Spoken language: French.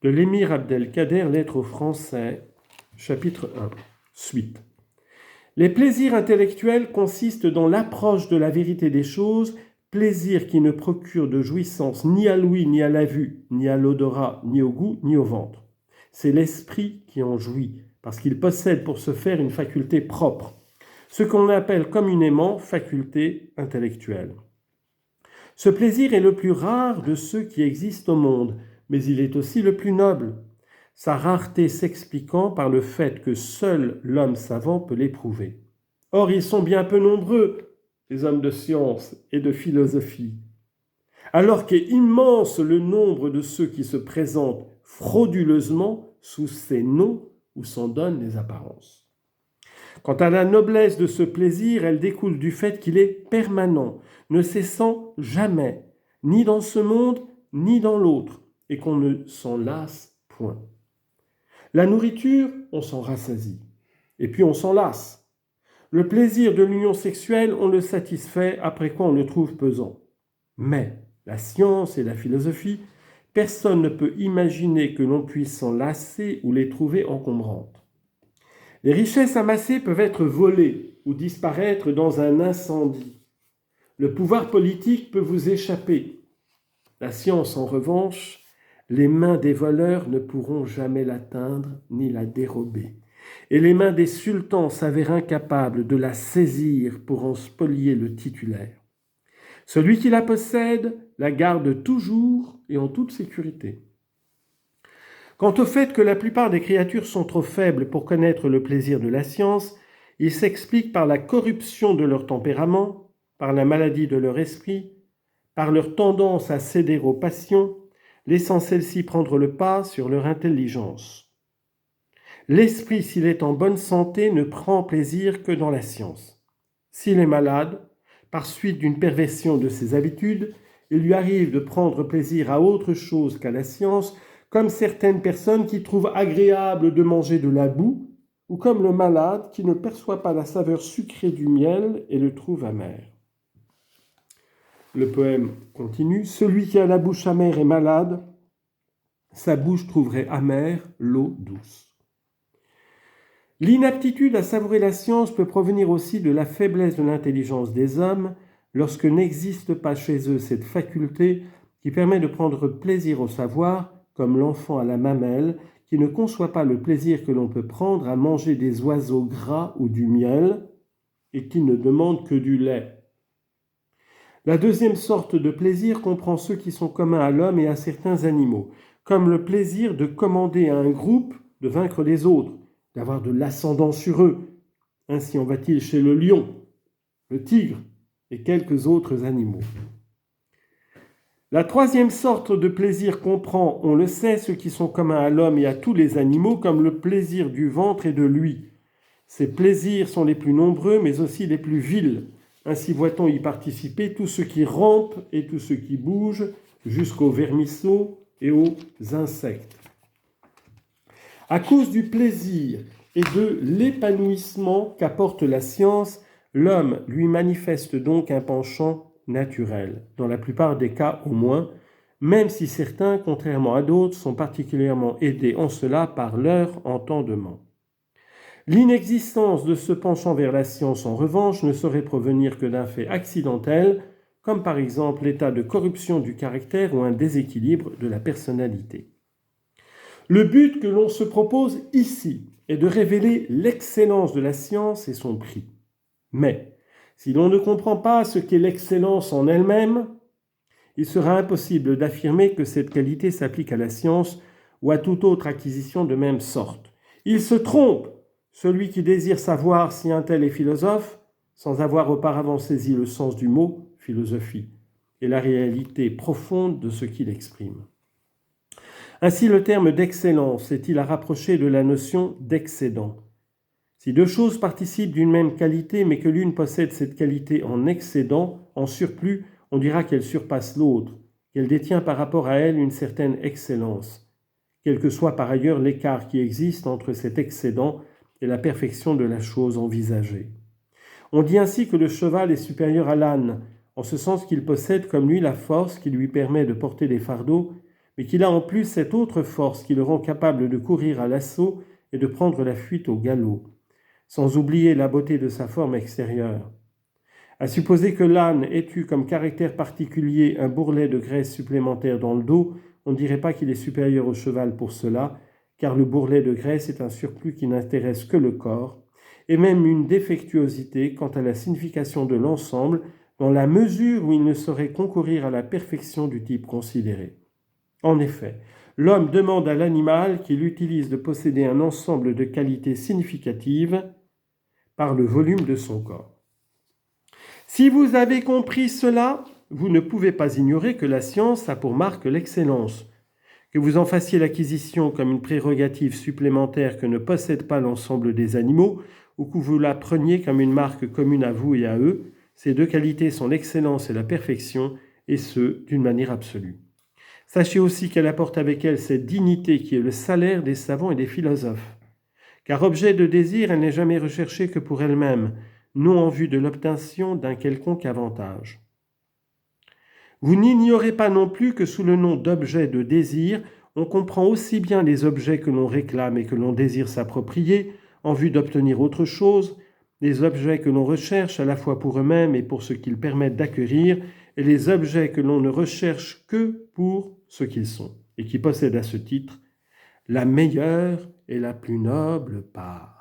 de l'émir Abdelkader, lettre aux Français, chapitre 1, suite. Les plaisirs intellectuels consistent dans l'approche de la vérité des choses, plaisirs qui ne procurent de jouissance ni à l'ouïe, ni à la vue, ni à l'odorat, ni au goût, ni au ventre. C'est l'esprit qui en jouit, parce qu'il possède pour ce faire une faculté propre, ce qu'on appelle communément faculté intellectuelle. Ce plaisir est le plus rare de ceux qui existent au monde, mais il est aussi le plus noble, sa rareté s'expliquant par le fait que seul l'homme savant peut l'éprouver. Or, ils sont bien peu nombreux, les hommes de science et de philosophie, alors qu'est immense le nombre de ceux qui se présentent frauduleusement sous ces noms ou s'en donnent les apparences. Quant à la noblesse de ce plaisir, elle découle du fait qu'il est permanent, ne cessant jamais, ni dans ce monde, ni dans l'autre, et qu'on ne s'en lasse point. La nourriture, on s'en rassasie, et puis on s'en lasse. Le plaisir de l'union sexuelle, on le satisfait, après quoi on le trouve pesant. Mais la science et la philosophie, personne ne peut imaginer que l'on puisse s'en lasser ou les trouver encombrantes. Les richesses amassées peuvent être volées ou disparaître dans un incendie. Le pouvoir politique peut vous échapper. La science, en revanche, les mains des voleurs ne pourront jamais l'atteindre ni la dérober. Et les mains des sultans s'avèrent incapables de la saisir pour en spolier le titulaire. Celui qui la possède la garde toujours et en toute sécurité. Quant au fait que la plupart des créatures sont trop faibles pour connaître le plaisir de la science, il s'explique par la corruption de leur tempérament, par la maladie de leur esprit, par leur tendance à céder aux passions, laissant celles-ci prendre le pas sur leur intelligence. L'esprit, s'il est en bonne santé, ne prend plaisir que dans la science. S'il est malade, par suite d'une perversion de ses habitudes, il lui arrive de prendre plaisir à autre chose qu'à la science, comme certaines personnes qui trouvent agréable de manger de la boue, ou comme le malade qui ne perçoit pas la saveur sucrée du miel et le trouve amer. Le poème continue. Celui qui a la bouche amère est malade, sa bouche trouverait amère l'eau douce. L'inaptitude à savourer la science peut provenir aussi de la faiblesse de l'intelligence des hommes lorsque n'existe pas chez eux cette faculté qui permet de prendre plaisir au savoir, comme l'enfant à la mamelle qui ne conçoit pas le plaisir que l'on peut prendre à manger des oiseaux gras ou du miel et qui ne demande que du lait. La deuxième sorte de plaisir comprend ceux qui sont communs à l'homme et à certains animaux, comme le plaisir de commander à un groupe de vaincre les autres, d'avoir de l'ascendant sur eux. Ainsi en va-t-il chez le lion, le tigre et quelques autres animaux. La troisième sorte de plaisir comprend, on le sait, ceux qui sont communs à l'homme et à tous les animaux, comme le plaisir du ventre et de l'ouïe. Ces plaisirs sont les plus nombreux, mais aussi les plus vils. Ainsi voit-on y participer tous ceux qui rampent et tous ceux qui bougent, jusqu'aux vermisseaux et aux insectes. À cause du plaisir et de l'épanouissement qu'apporte la science, l'homme lui manifeste donc un penchant naturel, dans la plupart des cas au moins, même si certains, contrairement à d'autres, sont particulièrement aidés en cela par leur entendement. L'inexistence de ce penchant vers la science, en revanche, ne saurait provenir que d'un fait accidentel, comme par exemple l'état de corruption du caractère ou un déséquilibre de la personnalité. Le but que l'on se propose ici est de révéler l'excellence de la science et son prix. Mais, si l'on ne comprend pas ce qu'est l'excellence en elle-même, il sera impossible d'affirmer que cette qualité s'applique à la science ou à toute autre acquisition de même sorte. Il se trompe, celui qui désire savoir si un tel est philosophe, sans avoir auparavant saisi le sens du mot philosophie et la réalité profonde de ce qu'il exprime. Ainsi, le terme d'excellence est-il à rapprocher de la notion d'excédent. Si deux choses participent d'une même qualité, mais que l'une possède cette qualité en excédent, en surplus, on dira qu'elle surpasse l'autre, qu'elle détient par rapport à elle une certaine excellence, quel que soit par ailleurs l'écart qui existe entre cet excédent et la perfection de la chose envisagée. On dit ainsi que le cheval est supérieur à l'âne, en ce sens qu'il possède comme lui la force qui lui permet de porter des fardeaux, mais qu'il a en plus cette autre force qui le rend capable de courir à l'assaut et de prendre la fuite au galop, sans oublier la beauté de sa forme extérieure. À supposer que l'âne ait eu comme caractère particulier un bourrelet de graisse supplémentaire dans le dos, on ne dirait pas qu'il est supérieur au cheval pour cela, car le bourrelet de graisse est un surplus qui n'intéresse que le corps, et même une défectuosité quant à la signification de l'ensemble, dans la mesure où il ne saurait concourir à la perfection du type considéré. En effet, l'homme demande à l'animal qu'il utilise de posséder un ensemble de qualités significatives par le volume de son corps. Si vous avez compris cela, vous ne pouvez pas ignorer que la science a pour marque l'excellence. Que vous en fassiez l'acquisition comme une prérogative supplémentaire que ne possède pas l'ensemble des animaux, ou que vous la preniez comme une marque commune à vous et à eux, ces deux qualités sont l'excellence et la perfection, et ce, d'une manière absolue. Sachez aussi qu'elle apporte avec elle cette dignité qui est le salaire des savants et des philosophes. Car objet de désir, elle n'est jamais recherchée que pour elle-même, non en vue de l'obtention d'un quelconque avantage. Vous n'ignorez pas non plus que sous le nom d'objet de désir, on comprend aussi bien les objets que l'on réclame et que l'on désire s'approprier en vue d'obtenir autre chose, les objets que l'on recherche à la fois pour eux-mêmes et pour ce qu'ils permettent d'acquérir, et les objets que l'on ne recherche que pour ce qu'ils sont, et qui possèdent à ce titre la meilleure et la plus noble part.